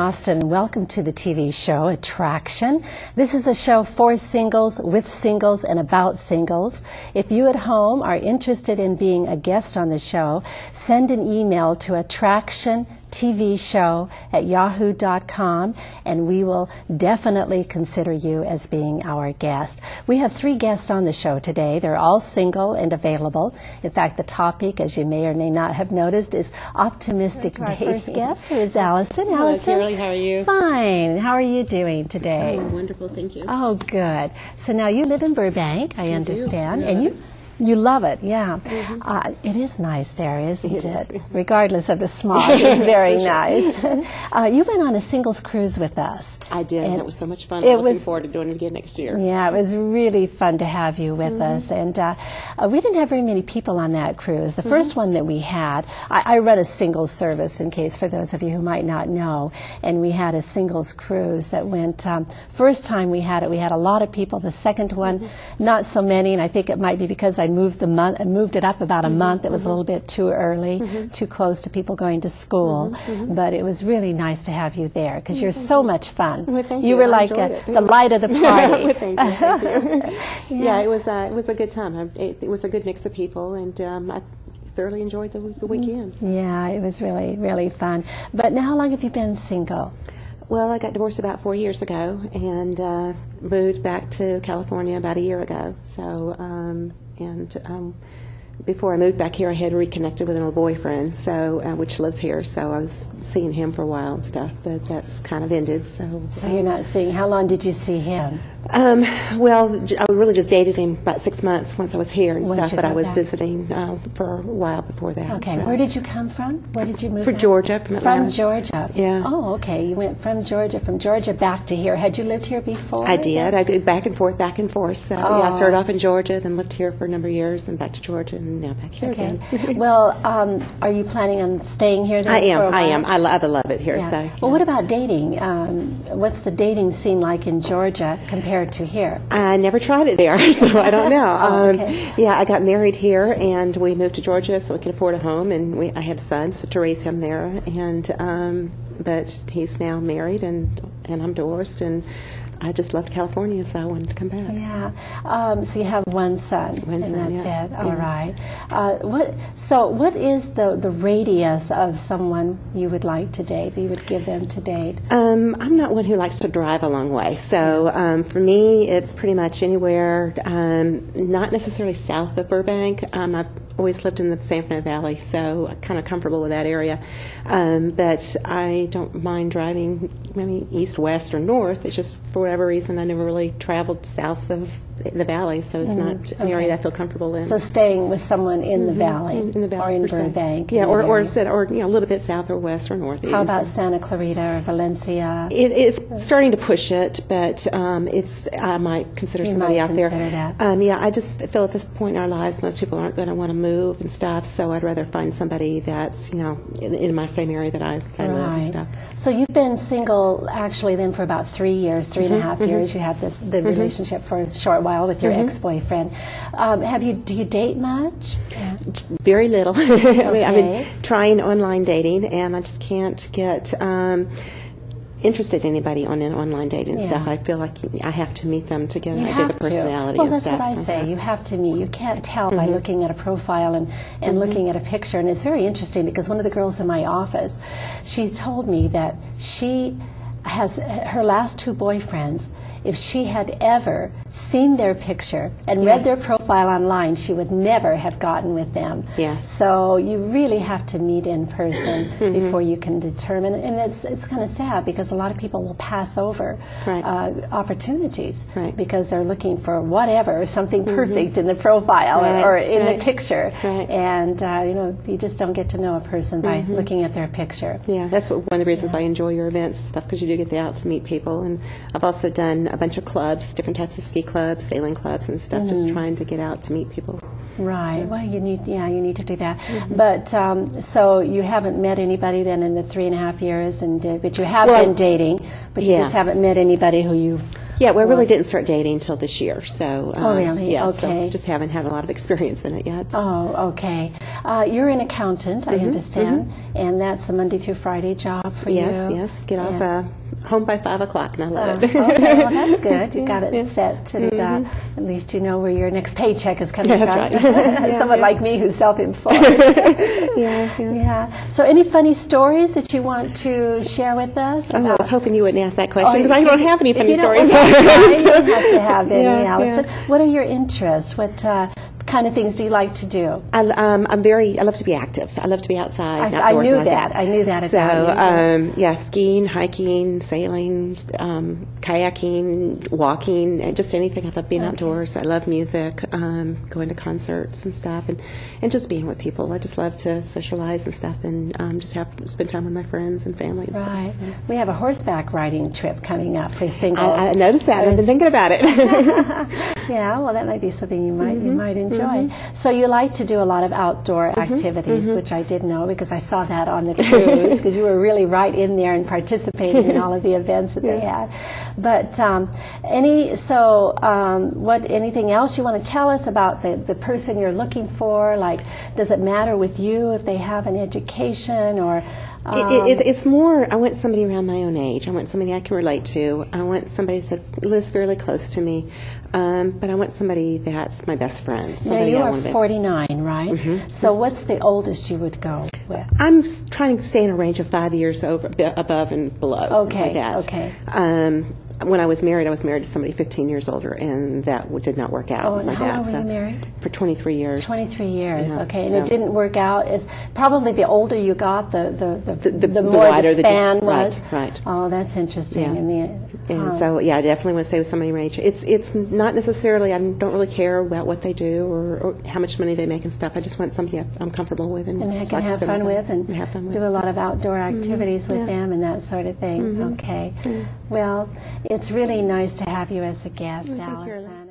Austin. Welcome to the TV show Attraction. This is a show for singles, with singles, and about singles. If you at home are interested in being a guest on the show, send an email to attractiontvshow@yahoo.com and we will definitely consider you as being our guest. We have 3 guests on the show today. They're all single and available. In fact, the topic, as you may or may not have noticed, is optimistic dating. Our first guest is Alison. Hello, Karalee. How are you? Fine. How are you doing today? Oh, wonderful. Thank you. Oh, good. So now you live in Burbank, I understand, and you love it, yeah. It is nice there, isn't it? Regardless of the smog, it's very nice. You went on a singles cruise with us. I did, and it was so much fun. I'm looking forward to doing it again next year. Yeah, it was really fun to have you with us. And we didn't have very many people on that cruise. The first one that we had, I run a singles service, in case for those of you who might not know, and we had a singles cruise that went, first time we had it, we had a lot of people. The second one, not so many, and I think it might be because I moved it up about a month. It was a little bit too early, too close to people going to school. But it was really nice to have you there because you're so much fun. Well, thank you were like the light of the party. Well, thank you. Yeah, it was a good time. It was a good mix of people, and I thoroughly enjoyed the weekends. Yeah, it was really, really fun. But now, how long have you been single? Well, I got divorced about 4 years ago and moved back to California about a year ago. So, before I moved back here, I had reconnected with an old boyfriend, so which lives here. So I was seeing him for a while and stuff, but that's kind of ended. So you're not seeing. How long did you see him? Well, I really just dated him about 6 months once I was here and stuff, but I was back? visiting for a while before that. Okay, so. Where did you come from? Where did you move? From Georgia, from Atlanta. From Georgia. Yeah. Oh, okay. You went from Georgia back to here. Had you lived here before? I did. I go back and forth. So yeah, I started off in Georgia, then lived here for a number of years, and back to Georgia, and now back here again. Well, are you planning on staying here? I am. I love it here. Yeah. So. Yeah. Well, what about dating? What's the dating scene like in Georgia compared to here? I never tried it there, so I don't know. Okay. Yeah, I got married here, and we moved to Georgia so we could afford a home, and I had a son, so to raise him there. And but he's now married, and I'm divorced, and I just left California, so I wanted to come back. Yeah. So you have one son, and that's yeah. it. All right. What is the radius of someone you would like to date, that you would give them to date? I'm not one who likes to drive a long way, so for me, it's pretty much anywhere, not necessarily south of Burbank. I've always lived in the San Fernando Valley, so I'm kind of comfortable with that area. But I don't mind driving maybe east, west, or north. It's just for whatever reason I never really traveled south of the valley, so it's not an area that I feel comfortable in. So staying with someone in the valley, or in Burbank, yeah, or a little bit south or west or north. How about Santa Clarita or Valencia? It's starting to push it, but I might consider somebody out there. That. Yeah, I just feel at this point in our lives, most people aren't going to want to move and stuff. So I'd rather find somebody that's in my same area that I live and stuff. So you've been single actually then for about 3 years, 3.5 years. You had the relationship for a short while with your ex-boyfriend. Do you date much? Very little. Okay. I've been trying online dating, and I just can't get interested in anybody on an online dating stuff. I feel like I have to meet them to get an idea of the personality. Well, that's what I say. You have to meet. You can't tell by looking at a profile and looking at a picture. And it's very interesting because one of the girls in my office, she's told me that she has her last 2 boyfriends. If she had ever seen their picture and read their profile online, she would never have gotten with them. Yeah. So you really have to meet in person before you can determine. And it's kind of sad because a lot of people will pass over opportunities because they're looking for whatever, something perfect in the profile or in the picture. Right. And you just don't get to know a person by looking at their picture. Yeah, that's one of the reasons I enjoy your events and stuff, because you do get out to meet people. And I've also done a bunch of clubs, different types of ski clubs, sailing clubs and stuff, just trying to get out to meet people. Right. So. Well, you need to do that. But so you haven't met anybody then in the 3.5 years, but you have been dating, but you just haven't met anybody who you Yeah, we really didn't start dating until this year. So, oh, really? Yeah, okay. So just haven't had a lot of experience in it yet. Oh, okay. You're an accountant, I understand, and that's a Monday through Friday job for you. Yes. Get off home by 5 o'clock, and I love it. Okay, well, that's good. You got it set, and at least you know where your next paycheck is coming from. That's right. Someone like me who's self-employed. Yeah. So, any funny stories that you want to share with us? I was hoping you wouldn't ask that question because I don't have any funny stories. You don't have to have any, Alison. What are your interests? What kind of things do you like to do? I love to be active. I love to be outside. I knew that. I knew that about you. Skiing, hiking, sailing, kayaking, walking, and just anything. I love being outdoors. I love music, going to concerts and stuff, and just being with people. I just love to socialize and stuff, and just spend time with my friends and family and stuff. So. We have a horseback riding trip coming up for singles. I noticed that. I've been thinking about it. Yeah, well, that might be something you might enjoy. So you like to do a lot of outdoor activities, which I did know because I saw that on the cruise because you were really right in there and participating in all of the events that they had. But anything else you want to tell us about the person you're looking for? Like, does it matter with you if they have an education or? It's more, I want somebody around my own age. I want somebody I can relate to. I want somebody that lives fairly close to me. But I want somebody that's my best friend. Now, you are 49, right? So what's the oldest you would go with? I'm trying to stay in a range of 5 years above and below. Okay, like that. When I was married to somebody 15 years older, and that did not work out. Oh, and how long were you married? For 23 years. 23 years, okay. So. And it didn't work out. Probably the older you got, the more wider the span was. Right. Oh, that's interesting. Yeah. So, I definitely want to stay with somebody my age. It's not necessarily, I don't really care about what they do or how much money they make and stuff. I just want somebody I'm comfortable with. And I can have fun with and do a lot of outdoor activities with them and that sort of thing. Okay. Well, it's really nice to have you as a guest, Alison.